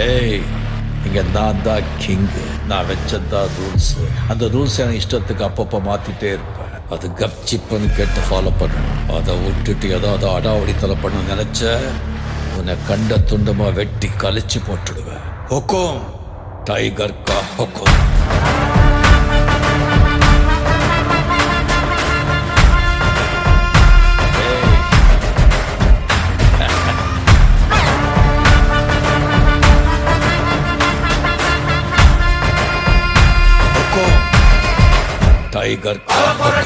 ஏய், இங்க நான் தான் கிங்கு. நான் வச்சதான் ரூல்ஸ். அந்த ரூல்ஸ் எனக்கு இஷ்டத்துக்கு அப்பப்போ மாத்திட்டே இருப்பேன். அது கப்சிப்புன்னு கேட்டு ஃபாலோ பண்ணணும். அதை விட்டுட்டு ஏதாவது அடாவடித்தலை பண்ண நினைச்ச உன்னை கண்ட துண்டமா வெட்டி கழிச்சு போட்டுடுவேன். ஹொக்கும், டைகர் கா ஹொக்கும். டைகர் கா ஹொக்கும்.